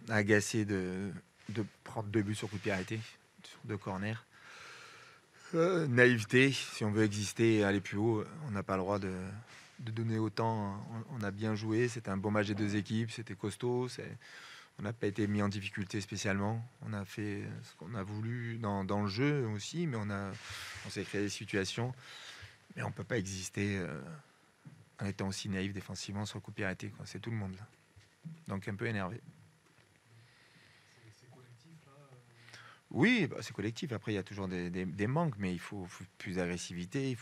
agacé de prendre 2 buts sur coup de pied arrêté, sur 2 corners. Naïveté, si on veut exister et aller plus haut, on n'a pas le droit de donner autant. On a bien joué, c'était un bon match des 2 équipes, c'était costaud. On n'a pas été mis en difficulté spécialement. On a fait ce qu'on a voulu dans le jeu aussi, mais on s'est créé des situations. Mais on ne peut pas exister en étant aussi naïf défensivement sur le coup de pied arrêté, quoi. C'est tout le monde là. Donc un peu énervé. C'est collectif là. Oui, bah, c'est collectif. Après, il y a toujours des manques, mais il faut plus d'agressivité.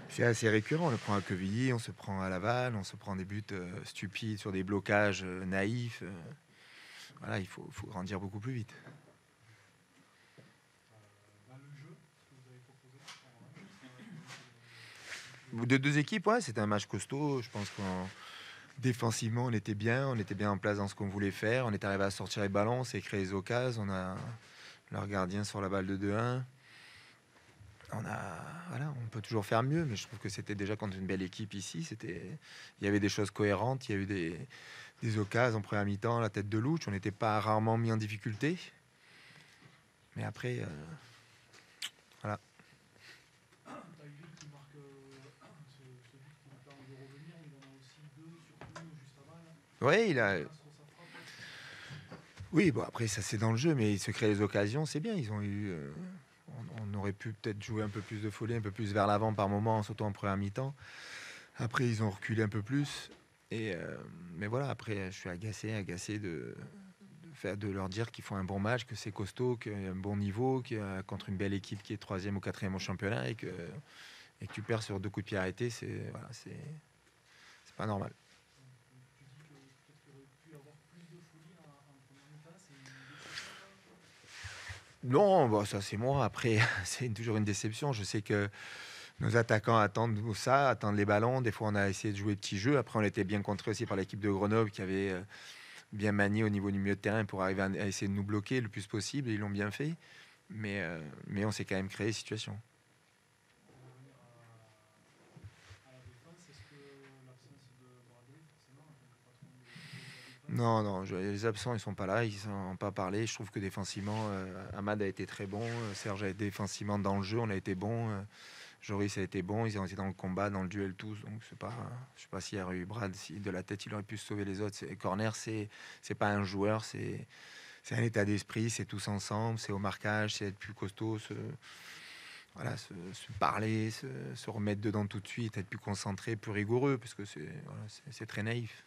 C'est assez récurrent. On le prend à Quevilly, on se prend à Laval, on se prend des buts stupides sur des blocages naïfs. Voilà, il faut grandir beaucoup plus vite. Le jeu que vous avez proposé pendant le De 2 équipes, ouais, c'était un match costaud. Je pense qu'en défensivement, on était bien en place dans ce qu'on voulait faire. On est arrivé à sortir les ballons, on s'est créé les occasions. On a leur gardien sur la balle de 2-1. Voilà, on peut toujours faire mieux, mais je trouve que c'était déjà contre une belle équipe ici. Il y avait des choses cohérentes, il y a eu des occasions en première mi-temps, la tête de louche. On n'était pas rarement mis en difficulté. Mais après, voilà. David qui marque ce but qui lui permet de revenir, il en a aussi 2 surtout juste avant. Oui, Sur sa frappe. oui, bon, après, ça c'est dans le jeu, mais il se crée les occasions, c'est bien. Ils ont eu. On aurait pu peut-être jouer un peu plus de folie, un peu plus vers l'avant par moment, surtout en première mi-temps. Après, ils ont reculé un peu plus. Mais voilà, après, je suis agacé de leur dire qu'ils font un bon match, que c'est costaud, qu'il y a un bon niveau, contre une belle équipe qui est 3e ou 4e au championnat et que tu perds sur 2 coups de pied arrêtés, c'est pas normal. Tu dis que peut-être qu'il aurait pu avoir plus de folie en première mi-temps, c'est une décision là. Non, bah, ça c'est moi. Après, c'est toujours une déception. Je sais que nos attaquants attendent ça, attendent les ballons. Des fois, on a essayé de jouer petit jeu. Après, on était bien contré aussi par l'équipe de Grenoble qui avait bien manié au niveau du milieu de terrain pour arriver à essayer de nous bloquer le plus possible. Et ils l'ont bien fait. Mais on s'est quand même créé situation. Pour revenir à la défense, est-ce que l'absence de Bradley, forcément, en tant que patron de la défense, Non, non, les absents, ils sont pas là. Ils n'ont pas parlé. Je trouve que défensivement, Ahmad a été très bon. Serge a été défensivement dans le jeu. On a été bon. Joris a été bon, ils ont été dans le combat, dans le duel tous, donc c'est pas, je sais pas s'il y aurait eu Brad, si de la tête il aurait pu sauver les autres. Corner, c'est pas un joueur, c'est un état d'esprit, c'est tous ensemble, c'est au marquage, c'est être plus costaud, voilà, se parler, se remettre dedans tout de suite, être plus concentré, plus rigoureux, parce que c'est très naïf.